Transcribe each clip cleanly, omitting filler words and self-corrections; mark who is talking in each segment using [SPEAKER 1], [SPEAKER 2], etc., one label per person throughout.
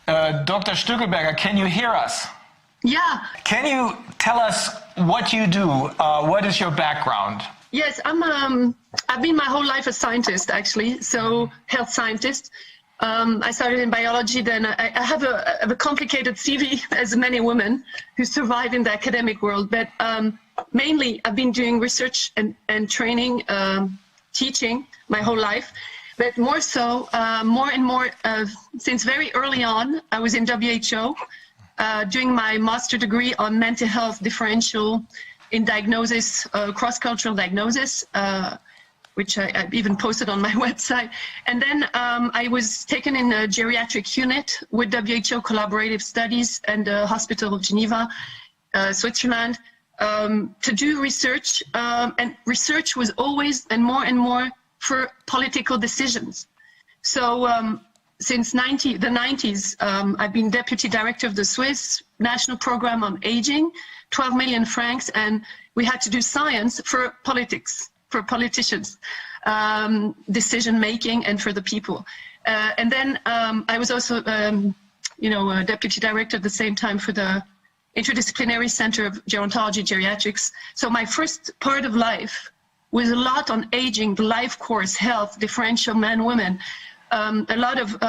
[SPEAKER 1] Dr. Stückelberger, can you hear us?
[SPEAKER 2] Yeah.
[SPEAKER 1] Can you tell us what you do? What is your background?
[SPEAKER 2] Yes, I've been my whole life a scientist, actually, so health scientist. I started in biology, then I have a complicated CV, as many women who survive in the academic world, but mainly I've been doing research and training, teaching my whole life, but more so, more and more, since very early on, I was in WHO, doing my master degree on mental health differential in diagnosis, cross-cultural diagnosis, which I even posted on my website. And then I was taken in a geriatric unit with WHO Collaborative Studies and the Hospital of Geneva, Switzerland, to do research. And research was always and more for political decisions. So since the 90s, I've been deputy director of the Swiss National Program on Aging, 12 million francs, and we had to do science for politics, for politicians, decision-making, and for the people. And then I was also, a deputy director at the same time for the Interdisciplinary Center of Gerontology Geriatrics. So my first part of life was a lot on aging, the life course, health, differential men, women, a lot of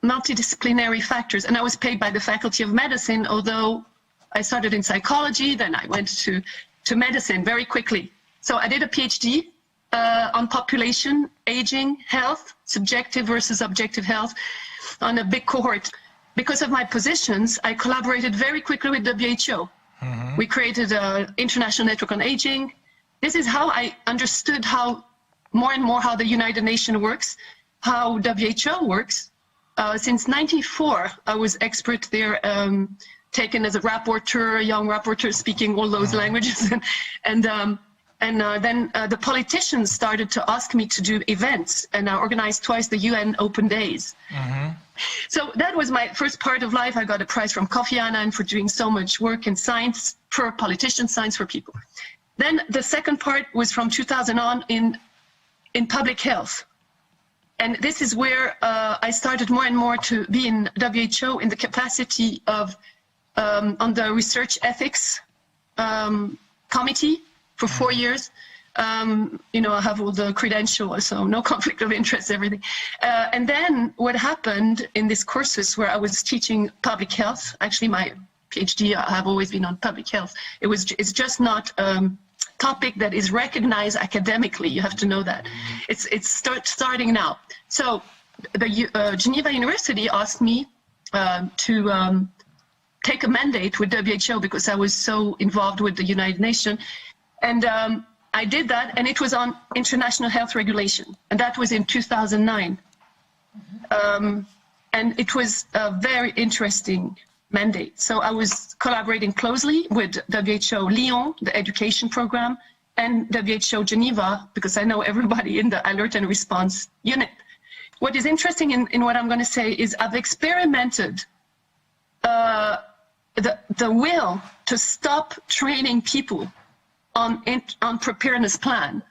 [SPEAKER 2] multidisciplinary factors. And I was paid by the Faculty of Medicine, although I started in psychology, then I went to medicine very quickly. So I did a PhD on population, aging, health, subjective versus objective health, on a big cohort. Because of my positions, I collaborated very quickly with WHO. Mm-hmm. We created an international network on aging. This is how I understood how more and more how the United Nations works, how WHO works. Since '94, I was expert there, taken as a rapporteur, a young rapporteur, speaking all those languages, and then the politicians started to ask me to do events, and I organized twice the UN Open Days. Mm-hmm. So that was my first part of life. I got a prize from Kofi Annan for doing so much work in science for politicians, science for people. Then the second part was from 2000 on in public health. And this is where I started more and more to be in WHO in the capacity of on the research ethics committee for 4 years. I have all the credentials, so no conflict of interest, everything. And then what happened in this courses where I was teaching public health, actually my PhD, I have always been on public health. It's just not topic that is recognized academically. You have to know that. It's starting now. So the Geneva University asked me to take a mandate with WHO because I was so involved with the United Nations. And I did that, and it was on international health regulation, and that was in 2009. And it was a very interesting mandate. So I was collaborating closely with WHO Lyon, the education program, and WHO Geneva, because I know everybody in the alert and response unit. What is interesting in what I'm going to say is I've experimented the will to stop training people on preparedness plan,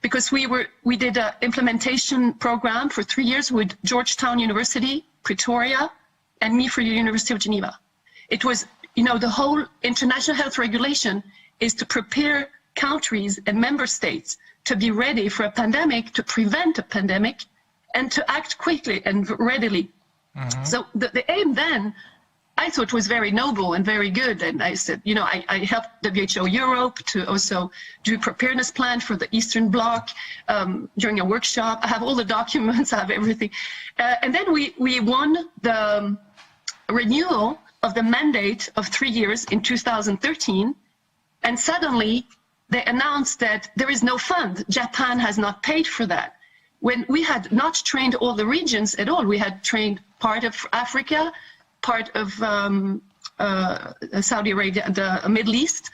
[SPEAKER 2] because we did an implementation program for 3 years with Georgetown University, Pretoria, and me for the University of Geneva. It was, the whole international health regulation is to prepare countries and member states to be ready for a pandemic, to prevent a pandemic, and to act quickly and readily. Mm-hmm. So the aim then, I thought, was very noble and very good. And I said, I helped WHO Europe to also do preparedness plan for the Eastern Bloc during a workshop. I have all the documents, I have everything. And then we won the renewal of the mandate of 3 years in 2013. And suddenly they announced that there is no fund. Japan has not paid for that. When we had not trained all the regions at all, we had trained part of Africa, part of Saudi Arabia, the Middle East,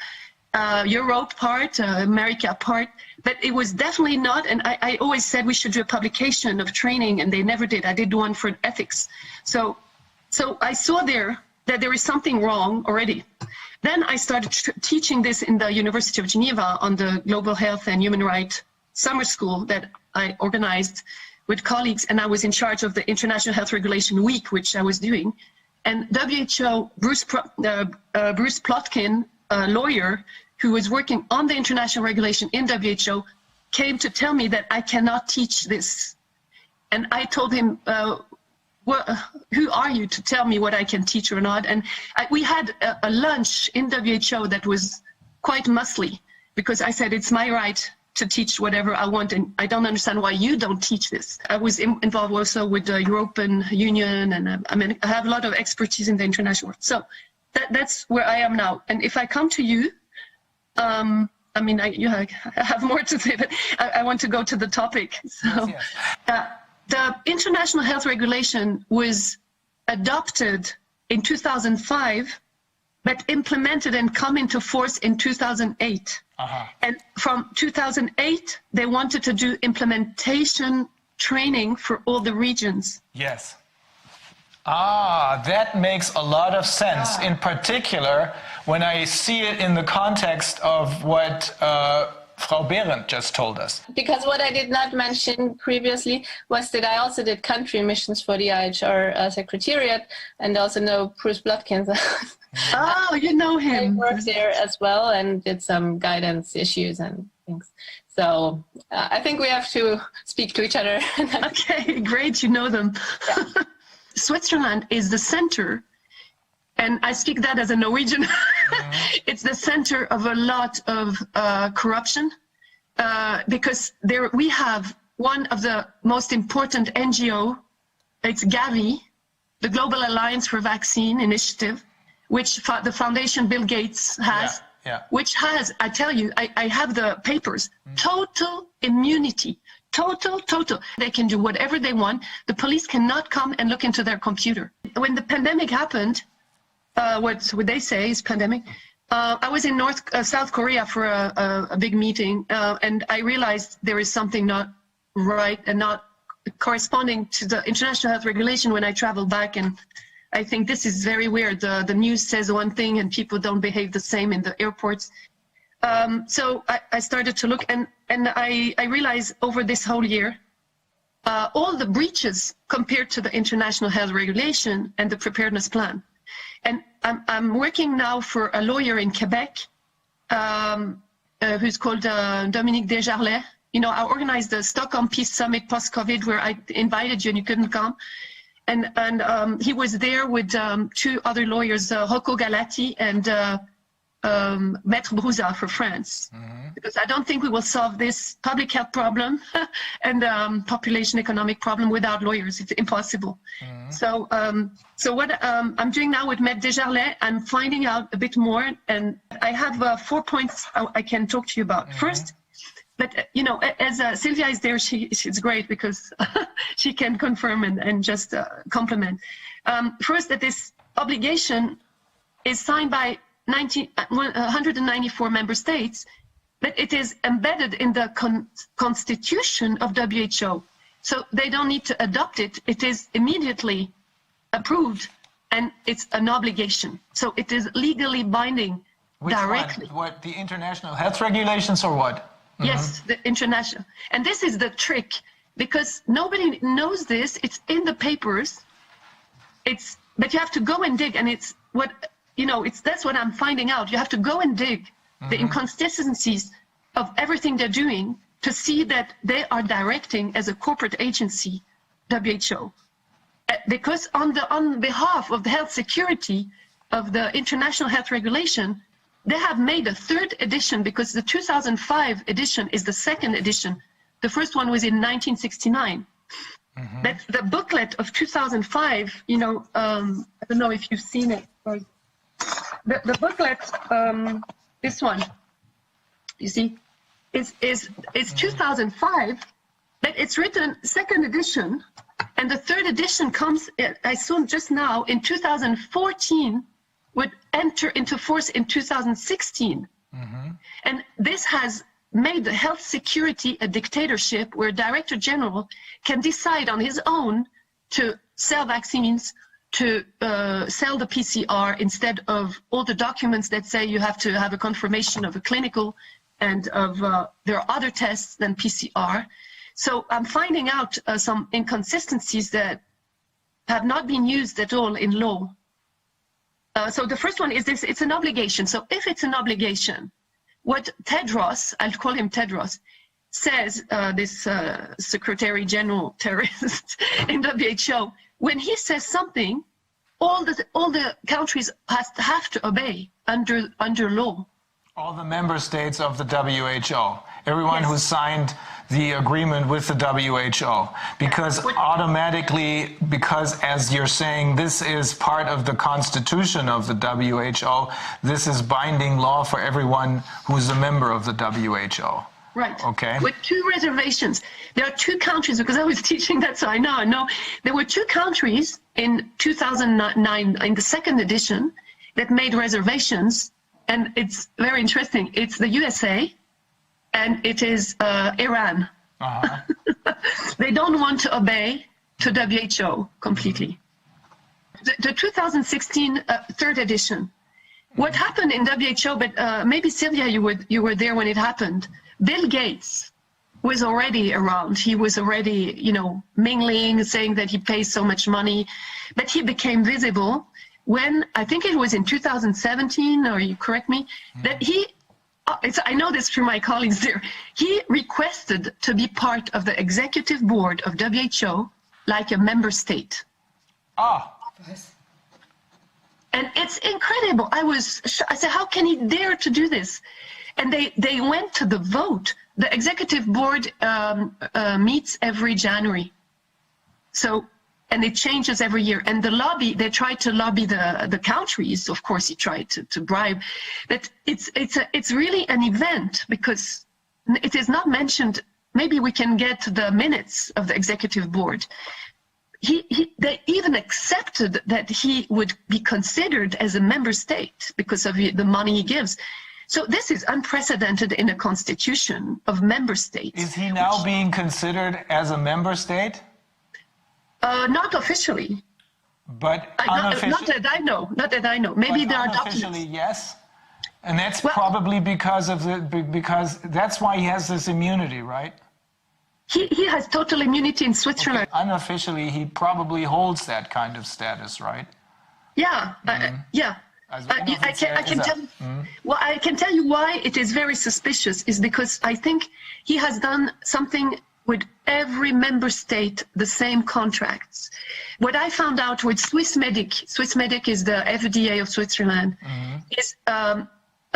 [SPEAKER 2] Europe part, America part, but it was definitely not, and I always said we should do a publication of training, and they never did. I did one for ethics. So I saw there that there is something wrong already. Then I started teaching this in the University of Geneva on the Global Health and Human Rights Summer School that I organized with colleagues, and I was in charge of the International Health Regulation Week, which I was doing. And WHO, Bruce Plotkin, a lawyer who was working on the international regulation in WHO, came to tell me that I cannot teach this. And I told him, who are you to tell me what I can teach or not? And we had a lunch in WHO that was quite muscly, because I said, it's my right to teach whatever I want, and I don't understand why you don't teach this. I was involved also with the European Union, and I mean, I have a lot of expertise in the international world. So that's where I am now. And if I come to you, I mean, I have more to say, but I want to go to the topic. So, the International Health Regulation was adopted in 2005, but implemented and come into force in 2008. And from 2008, they wanted to do implementation training for all the regions.
[SPEAKER 1] Yes. Ah, that makes a lot of sense. In particular, when I see it in the context of what Frau Behrendt just told us.
[SPEAKER 3] Because what I did not mention previously was that I also did country missions for the IHR Secretariat, and also know Bruce Plotkin.
[SPEAKER 2] Oh, you know him.
[SPEAKER 3] I worked there as well and did some guidance issues and things. So I think we have to speak to each other.
[SPEAKER 2] Okay, great, you know them. Yeah. Switzerland is the center, and I speak that as a Norwegian. It's the center of a lot of corruption, because there we have one of the most important NGO, it's GAVI, the Global Alliance for Vaccine Initiative, which the foundation Bill Gates has, which has, I tell you, I have the papers, total immunity. Total. They can do whatever they want. The police cannot come and look into their computer. When the pandemic happened, what they say is pandemic, I was in South Korea for a big meeting, and I realized there is something not right and not corresponding to the international health regulation when I traveled back. And I think this is very weird. The news says one thing and people don't behave the same in the airports. So I started to look, and I realized over this whole year, all the breaches compared to the international health regulation and the preparedness plan. And I'm working now for a lawyer in Quebec, who's called Dominique Desjarlais. You know, I organized the Stockholm Peace Summit post-COVID, where I invited you and you couldn't come. And he was there with two other lawyers, Rocco Galati and Maître Brouza for France, because I don't think we will solve this public health problem and population economic problem without lawyers. It's impossible. So what I'm doing now with Maître Desjarlais, I'm finding out a bit more, and I have 4 points I can talk to you about. First, but you know, as Sylvia is there, she's great because she can confirm and just compliment. First, that this obligation is signed by 194 member states, but it is embedded in the constitution of WHO. So they don't need to adopt it. It is immediately approved, and it's an obligation. So it is legally binding.
[SPEAKER 1] Which
[SPEAKER 2] directly.
[SPEAKER 1] One? What, the international health regulations or what?
[SPEAKER 2] Yes, the international. And this is the trick, because nobody knows this. It's in the papers. But you have to go and dig, and it's what, you know, that's what I'm finding out. You have to go and dig the inconsistencies of everything they're doing to see that they are directing as a corporate agency, WHO. Because on behalf of the health security of the international health regulation, they have made a third edition, because the 2005 edition is the second edition. The first one was in 1969. But the booklet of 2005, you know, I don't know if you've seen it. The booklet, this one, you see, is 2005, but it's written second edition, and the third edition comes, I saw just now, in 2014, would enter into force in 2016. And this has made the health security a dictatorship where Director General can decide on his own to sell vaccines, to sell the PCR instead of all the documents that say you have to have a confirmation of a clinical and of there are other tests than PCR. So I'm finding out some inconsistencies that have not been used at all in law. So the first one is this, it's an obligation. So if it's an obligation, what Tedros, I'll call him Tedros, says, this Secretary General terrorist in WHO, when he says something, all the countries have to obey under law.
[SPEAKER 1] All the member states of the WHO, everyone
[SPEAKER 2] Yes.
[SPEAKER 1] who signed the agreement with the WHO, because automatically, because as you're saying, this is part of the constitution of the WHO, this is binding law for everyone who's a member of the WHO.
[SPEAKER 2] Right.
[SPEAKER 1] Okay.
[SPEAKER 2] With two reservations. There are two countries, because I was teaching that, so I know. There were two countries in 2009, in the second edition, that made reservations, and it's very interesting. It's the USA, and it is Iran.
[SPEAKER 1] Uh-huh.
[SPEAKER 2] They don't want to obey to WHO completely. The 2016 third edition. What happened in WHO, but maybe Sylvia, you were there when it happened. Bill Gates was already around. He was already, mingling, saying that he pays so much money, but he became visible when, I think it was in 2017, or you correct me, that I know this through my colleagues there, he requested to be part of the executive board of WHO like a member state.
[SPEAKER 1] Ah.
[SPEAKER 2] And it's incredible. I said, how can he dare to do this? And they went to the vote. The executive board meets every January. So, and it changes every year. And the lobby, they try to lobby the countries. Of course, he tried to bribe. But it's really an event because it is not mentioned. Maybe we can get the minutes of the executive board. They even accepted that he would be considered as a member state because of the money he gives. So this is unprecedented in a constitution of member states.
[SPEAKER 1] Is he now being considered as a member state?
[SPEAKER 2] Not officially.
[SPEAKER 1] But unofficially?
[SPEAKER 2] Not that I know. Maybe there are documents.
[SPEAKER 1] Unofficially, yes. And that's probably because that's why he has this immunity, right?
[SPEAKER 2] He has total immunity in Switzerland.
[SPEAKER 1] Okay. Unofficially, he probably holds that kind of status, right?
[SPEAKER 2] Yeah, yeah. I can tell you why it is very suspicious is because I think he has done something with every member state, the same contracts. What I found out with Swissmedic is the FDA of Switzerland, is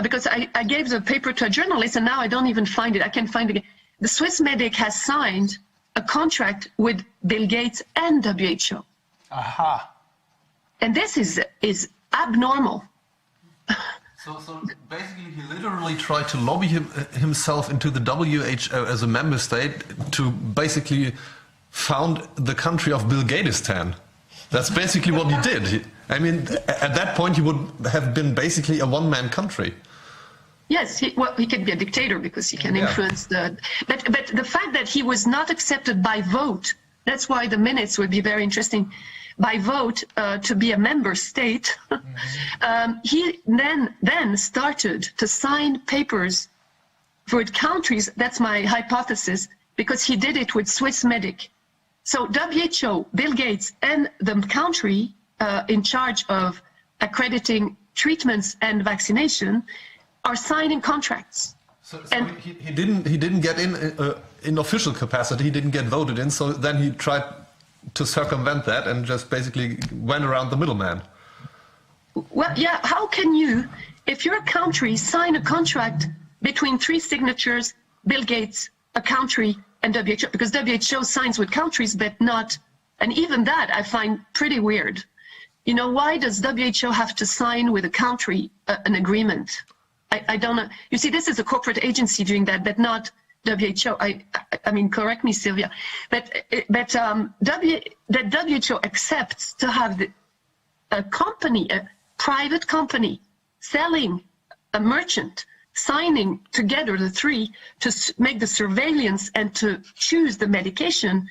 [SPEAKER 2] because I gave the paper to a journalist and now I don't even find it. I can't find it. The Swissmedic has signed a contract with Bill Gates and WHO.
[SPEAKER 1] Aha.
[SPEAKER 2] And this is abnormal.
[SPEAKER 4] So basically he literally tried to lobby himself into the WHO as a member state to basically found the country of Bill Gatestan. That's basically what he did. I mean, at that point he would have been basically a one-man country.
[SPEAKER 2] Yes, he can be a dictator because he can influence the... But the fact that he was not accepted by vote, that's why the minutes would be very interesting. By vote to be a member state, he then started to sign papers for countries. That's my hypothesis, because he did it with Swissmedic. So WHO, Bill Gates, and the country in charge of accrediting treatments and vaccination are signing contracts.
[SPEAKER 4] So he didn't get in official capacity. He didn't get voted in. So then he tried to circumvent that and just basically went around the middleman.
[SPEAKER 2] Well, yeah. How can you, if you're a country, sign a contract between three signatures, Bill Gates, a country, and WHO? Because WHO signs with countries, but not, and even that I find pretty weird. You know, why does WHO have to sign with a country an agreement? I don't know. You see, this is a corporate agency doing that, but not WHO. I mean, correct me, Sylvia. But that WHO accepts to have a company, a private company, selling a merchant, signing together the three to make the surveillance and to choose the medication.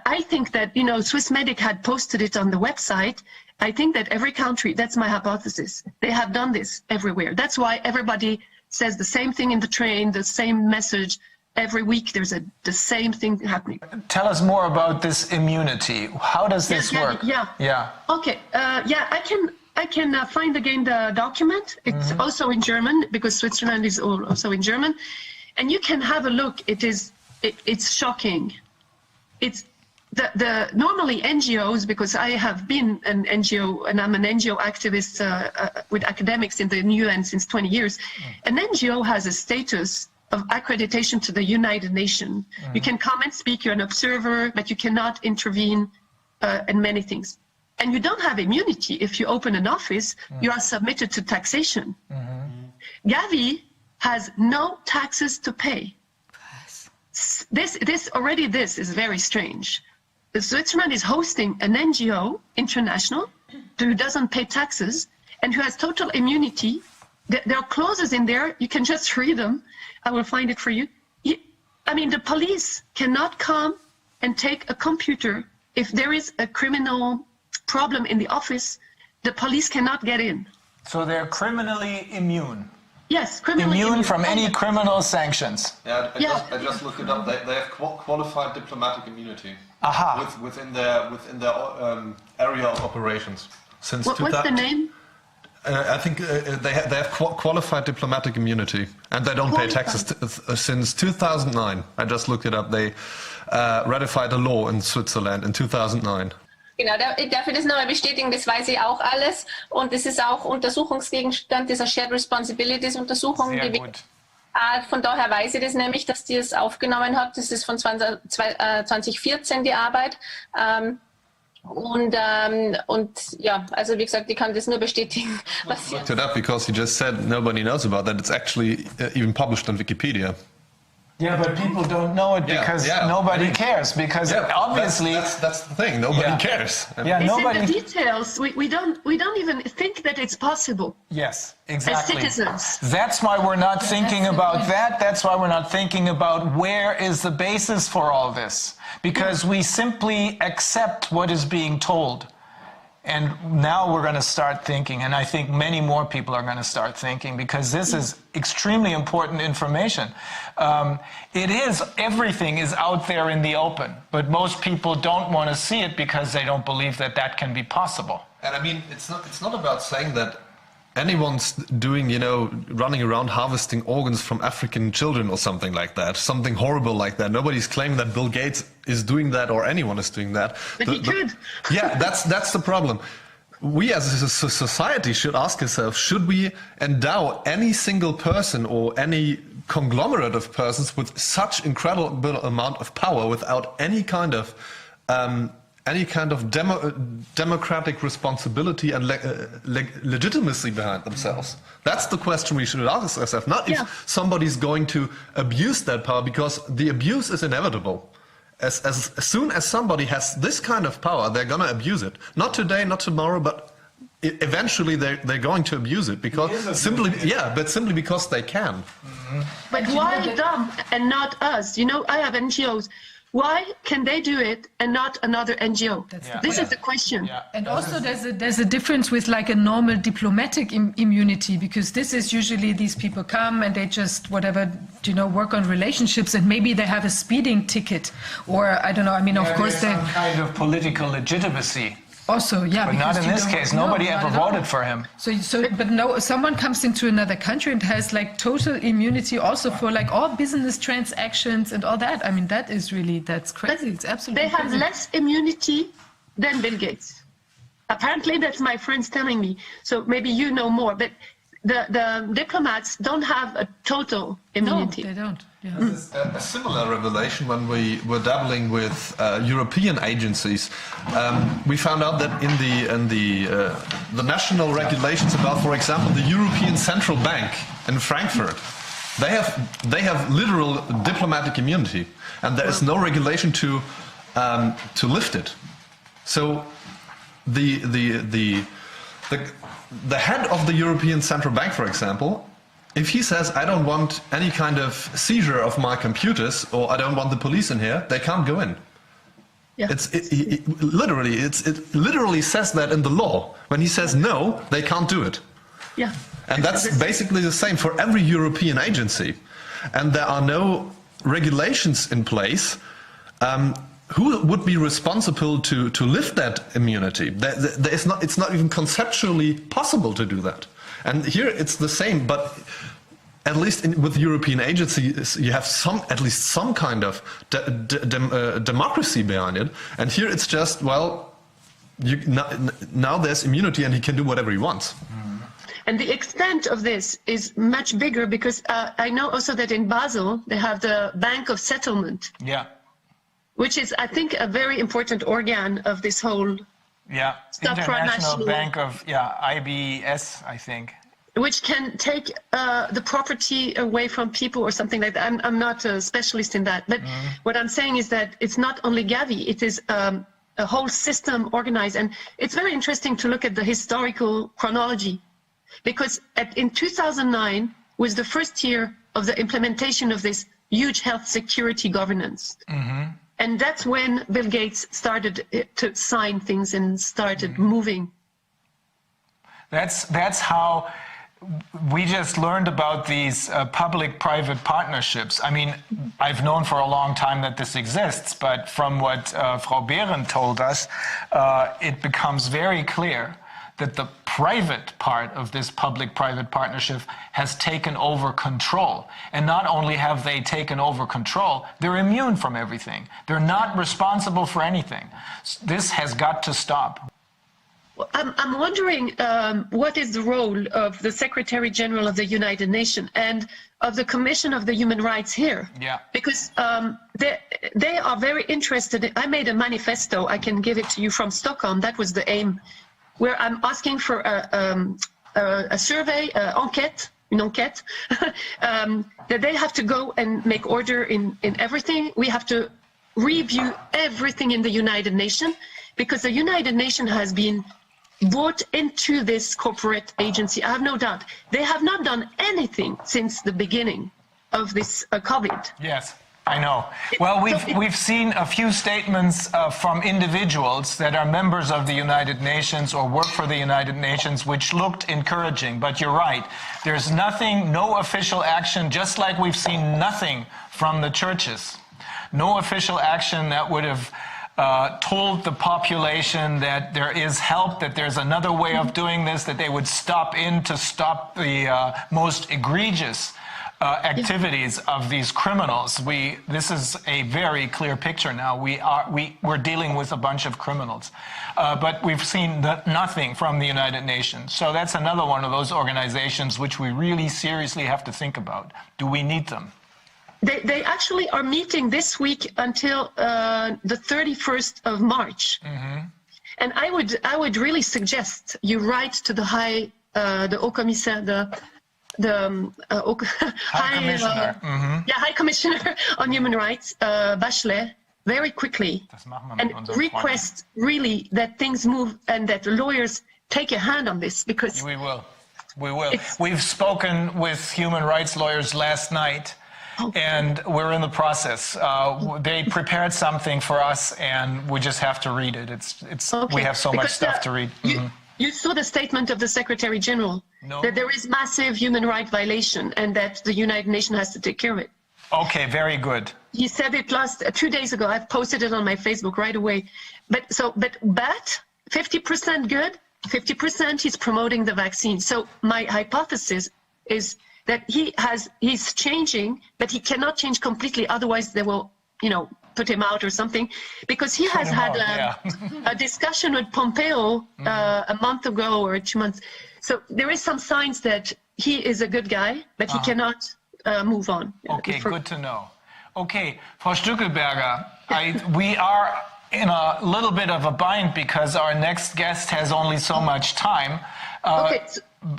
[SPEAKER 2] I think that, Swissmedic had posted it on the website. I think that every country, that's my hypothesis, they have done this everywhere. That's why everybody says the same thing in the train, the same message. every week there's the same thing happening.
[SPEAKER 1] Tell us more about this immunity. How does this work?
[SPEAKER 2] Yeah. Okay. I can find again the document. It's also in German because Switzerland is also in German, and you can have a look. It's shocking. It's the normally NGOs, because I have been an NGO and I'm an NGO activist with academics in the UN since 20 years. An NGO has a status of accreditation to the United Nations. You can come and speak, you're an observer, but you cannot intervene in many things. And you don't have immunity. If you open an office, you are submitted to taxation. GAVI has no taxes to pay. This is very strange. Switzerland is hosting an NGO, international, who doesn't pay taxes and who has total immunity. There are clauses in there. You can just read them. I will find it for you. The police cannot come and take a computer. If there is a criminal problem in the office, the police cannot get in.
[SPEAKER 1] So they're criminally immune.
[SPEAKER 2] Yes, criminally immune
[SPEAKER 1] from any criminal sanctions.
[SPEAKER 4] Yeah, I just looked it up. They have qualified diplomatic immunity.
[SPEAKER 1] Aha.
[SPEAKER 4] Within their area of operations since.
[SPEAKER 2] What's the name?
[SPEAKER 4] I think they have qualified diplomatic immunity, and they don't pay taxes since 2009. I just looked it up. They ratified a law in Switzerland in 2009.
[SPEAKER 3] Genau, darf ich das nochmal bestätigen, das weiß ich auch alles und das ist auch Untersuchungsgegenstand dieser Shared Responsibilities Untersuchung.
[SPEAKER 1] Sehr gut.
[SPEAKER 3] Von daher weiß ich das nämlich, dass die es aufgenommen hat. Das ist von 2014 die Arbeit. Und ja, also wie gesagt, ich kann das nur bestätigen. Was
[SPEAKER 4] I looked it up because you just said nobody knows about that. It's actually even published on Wikipedia.
[SPEAKER 1] Yeah, but people don't know it because nobody cares. Because obviously,
[SPEAKER 4] that's the thing. Nobody cares.
[SPEAKER 1] Nobody.
[SPEAKER 2] In the details, we don't even think that it's possible.
[SPEAKER 1] Yes, exactly.
[SPEAKER 2] As citizens.
[SPEAKER 1] That's why we're not thinking about that. That's why we're not thinking about where is the basis for all this. Because we simply accept what is being told. And now we're going to start thinking, and I think many more people are going to start thinking, because this is extremely important information. Everything is out there in the open, but most people don't want to see it because they don't believe that that can be possible.
[SPEAKER 4] And I mean, it's not about saying that anyone's doing, running around harvesting organs from African children or something like that, something horrible like that. Nobody's claiming that Bill Gates is doing that or anyone is doing that.
[SPEAKER 2] But he could.
[SPEAKER 4] Yeah, that's the problem. We as a society should ask ourselves, should we endow any single person or any conglomerate of persons with such incredible amount of power without any kind of democratic responsibility and legitimacy behind themselves? That's the question we should ask ourselves, not if somebody's going to abuse that power, because the abuse is inevitable. As soon as somebody has this kind of power, they're going to abuse it. Not today, not tomorrow, but eventually they're going to abuse it because simply because they can.
[SPEAKER 2] But why them and not us? I have NGOs. Why can they do it and not another NGO? This is the question.
[SPEAKER 5] Yeah. And also there's a difference with like a normal diplomatic immunity, because this is usually these people come and they just work on relationships, and maybe they have a speeding ticket, or I don't know. I mean, of course,
[SPEAKER 1] there's some kind of political legitimacy.
[SPEAKER 5] Also, yeah,
[SPEAKER 1] but not in this case. Nobody ever voted for him.
[SPEAKER 5] But someone comes into another country and has like total immunity also for like all business transactions and all that. I mean, that's crazy. It's absolutely
[SPEAKER 2] They have
[SPEAKER 5] crazy.
[SPEAKER 2] less immunity than Bill Gates. Apparently, that's my friends telling me. So maybe you know more, but the diplomats don't have a total immunity.
[SPEAKER 5] No, they don't. Yeah.
[SPEAKER 4] A similar revelation when we were dabbling with European agencies. We found out that in the national regulations about, for example, the European Central Bank in Frankfurt, they have literal diplomatic immunity, and there is no regulation to lift it. So the head of the European Central Bank, for example, if he says, I don't want any kind of seizure of my computers, or I don't want the police in here, they can't go in. Yeah. It literally says that in the law. When he says no, they can't do it.
[SPEAKER 2] Yeah.
[SPEAKER 4] And that's basically the same for every European agency. And there are no regulations in place, who would be responsible to lift that immunity? It's not even conceptually possible to do that. And here it's the same, but at least with European agencies, you have at least some kind of democracy behind it. And here it's just, well, now there's immunity and he can do whatever he wants.
[SPEAKER 2] And the extent of this is much bigger because I know also that in Basel, they have the Bank of Settlement.
[SPEAKER 1] Yeah.
[SPEAKER 2] Which is, I think, a very important organ of this whole
[SPEAKER 1] International Bank of, IBS, I think.
[SPEAKER 2] Which can take the property away from people or something like that. I'm not a specialist in that. But what I'm saying is that it's not only GAVI, it is a whole system organized. And it's very interesting to look at the historical chronology. Because in 2009 was the first year of the implementation of this huge health security governance. And that's when Bill Gates started to sign things and started moving.
[SPEAKER 1] That's how we just learned about these public-private partnerships. I mean, I've known for a long time that this exists, but from what Frau Behrendt told us, it becomes very clear that the private part of this public-private partnership has taken over control. And not only have they taken over control, they're immune from everything. They're not responsible for anything. This has got to stop.
[SPEAKER 2] I'm wondering what is the role of the Secretary General of the United Nations and of the Commission of the Human Rights here?
[SPEAKER 1] Yeah.
[SPEAKER 2] Because they are very interested. I made a manifesto. I can give it to you from Stockholm. That was the aim, where I'm asking for a survey, enquête, une enquête, that they have to go and make order in everything. We have to review everything in the United Nations, because the United Nations has been brought into this corporate agency. I have no doubt. They have not done anything since the beginning of this COVID.
[SPEAKER 1] Yes. I know. Well, we've seen a few statements from individuals that are members of the United Nations or work for the United Nations, which looked encouraging. But you're right. There's nothing, no official action, just like we've seen nothing from the churches. No official action that would have told the population that there is help, that there's another way of doing this, that they would stop in to stop the most egregious activities of these criminals. This is a very clear picture now. We're dealing with a bunch of criminals, but we've seen nothing from the United Nations. So that's another one of those organizations which we really seriously have to think about. Do we need them?
[SPEAKER 2] They actually are meeting this week until the 31st of March. And I would really suggest you write to the Haut Commissaire,
[SPEAKER 1] High Commissioner.
[SPEAKER 2] High Commissioner on Human Rights, Bachelet, very quickly, and request really that things move and that lawyers take a hand on this, because
[SPEAKER 1] we will. We've spoken with human rights lawyers last night. And we're in the process. They prepared something for us, and we just have to read it. We have so much stuff to read.
[SPEAKER 2] You saw the statement of the Secretary General that there is massive human rights violation and that the United Nations has to take care of it.
[SPEAKER 1] Okay, very good.
[SPEAKER 2] He said it 2 days ago. I've posted it on my Facebook right away. But 50% good, 50% he's promoting the vaccine. So my hypothesis is that he's changing, but he cannot change completely. Otherwise, they will, put him out or something, because he has had a discussion with Pompeo a month ago or 2 months. So there is some signs that he is a good guy, but he cannot move on.
[SPEAKER 1] Okay, good to know. Okay, Frau Stückelberger, we are in a little bit of a bind because our next guest has only so much time.
[SPEAKER 2] Okay.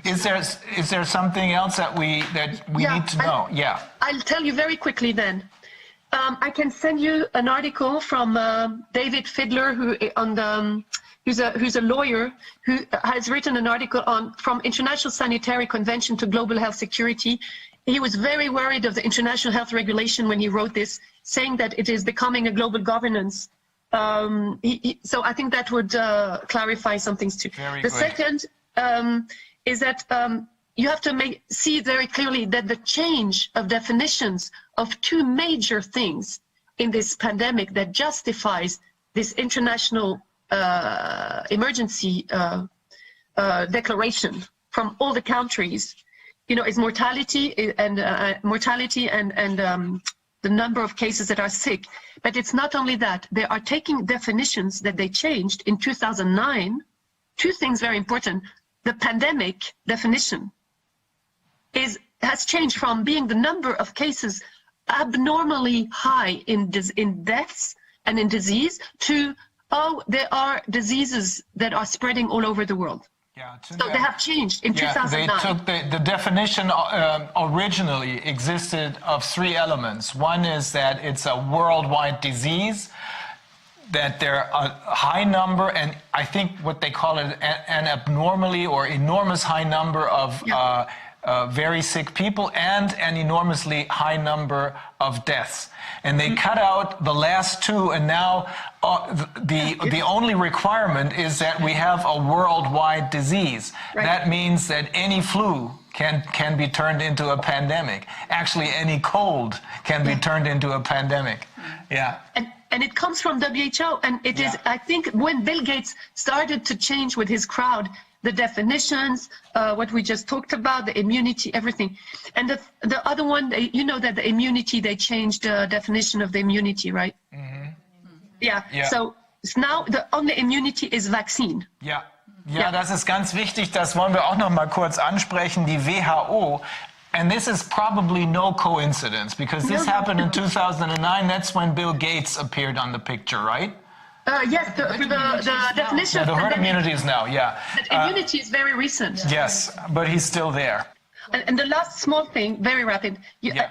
[SPEAKER 1] Is there something else that we need to know?
[SPEAKER 2] I'll tell you very quickly then. I can send you an article from David Fiedler, who's a lawyer who has written an article from International Sanitary Convention to Global Health Security. He was very worried of the International Health Regulation when he wrote this, saying that it is becoming a global governance. So I think that would clarify some things too. The second is that you have to see very clearly that the change of definitions of two major things in this pandemic that justifies this international emergency declaration from all the countries, is mortality and the number of cases that are sick. But it's not only that. They are taking definitions that they changed in 2009. Two things very important. The pandemic definition has changed from being the number of cases abnormally high in deaths and in disease to, there are diseases that are spreading all over the world.
[SPEAKER 1] Yeah,
[SPEAKER 2] so they have changed in 2009.
[SPEAKER 1] They took the definition originally existed of three elements. One is that it's a worldwide disease, that there are a high number, and I think what they call it an abnormally or enormous high number of very sick people and an enormously high number of deaths. And they cut out the last two, and now the only requirement is that we have a worldwide disease. Right. That means that any flu can be turned into a pandemic. Actually, any cold can be turned into a pandemic. Yeah.
[SPEAKER 2] And it comes from WHO, and it is, I think, when Bill Gates started to change with his crowd, the definitions, what we just talked about, the immunity, everything. And the other one, you know that the immunity, they changed the definition of the immunity, right? Mm-hmm. Yeah. So now the only immunity is vaccine.
[SPEAKER 1] Ja, das ist ganz wichtig, das wollen wir auch noch mal kurz ansprechen, die WHO. And this is probably no coincidence, because this happened in 2009. That's when Bill Gates appeared on the picture, right?
[SPEAKER 2] Yes, the definition of
[SPEAKER 1] the herd immunity is now,
[SPEAKER 2] But immunity is very recent.
[SPEAKER 1] Yes, but he's still there.
[SPEAKER 2] And the last small thing, very rapid,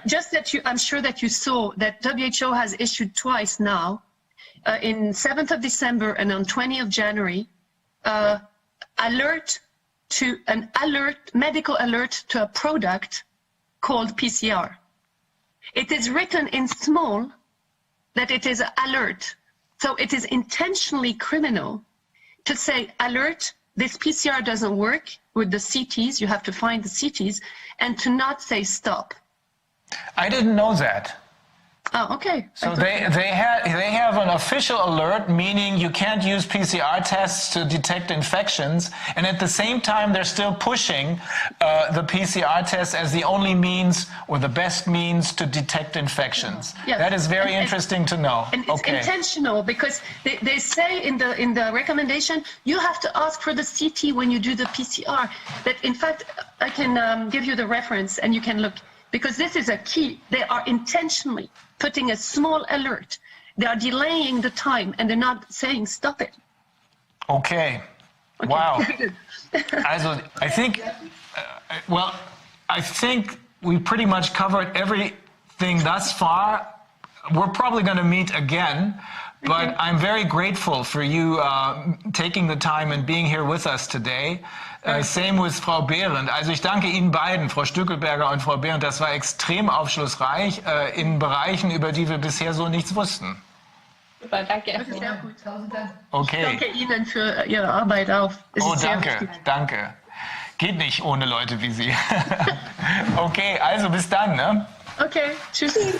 [SPEAKER 2] just that I'm sure that you saw that WHO has issued twice now, in 7th of December and on 20th of January, medical alert to a product called PCR. It is written in small that it is alert. So it is intentionally criminal to say, alert, this PCR doesn't work with the CTs, you have to find the CTs, and to not say stop.
[SPEAKER 1] I didn't know that.
[SPEAKER 2] Oh, okay.
[SPEAKER 1] So they have an official alert, meaning you can't use PCR tests to detect infections, and at the same time they're still pushing the PCR test as the only means or the best means to detect infections.
[SPEAKER 2] Yes.
[SPEAKER 1] That is very interesting to know.
[SPEAKER 2] And it's intentional, because they say in the recommendation you have to ask for the CT when you do the PCR. But in fact, I can give you the reference and you can look. Because this is a key. They are intentionally putting a small alert. They are delaying the time, and they're not saying stop it.
[SPEAKER 1] Okay. Wow. Also, I think, I think we pretty much covered everything thus far. We're probably going to meet again, but I'm very grateful for you taking the time and being here with us today. Same with Frau Behrendt. Also ich danke Ihnen beiden, Frau Stückelberger und Frau Behrendt. Das war extrem aufschlussreich in Bereichen, über die wir bisher so nichts wussten.
[SPEAKER 3] Super, danke.
[SPEAKER 2] Das ist sehr gut.
[SPEAKER 1] Okay.
[SPEAKER 2] Ich danke Ihnen für Ihre Arbeit auch.
[SPEAKER 1] Danke. Geht nicht ohne Leute wie Sie. Okay, also bis dann, ne?
[SPEAKER 2] Okay, tschüss.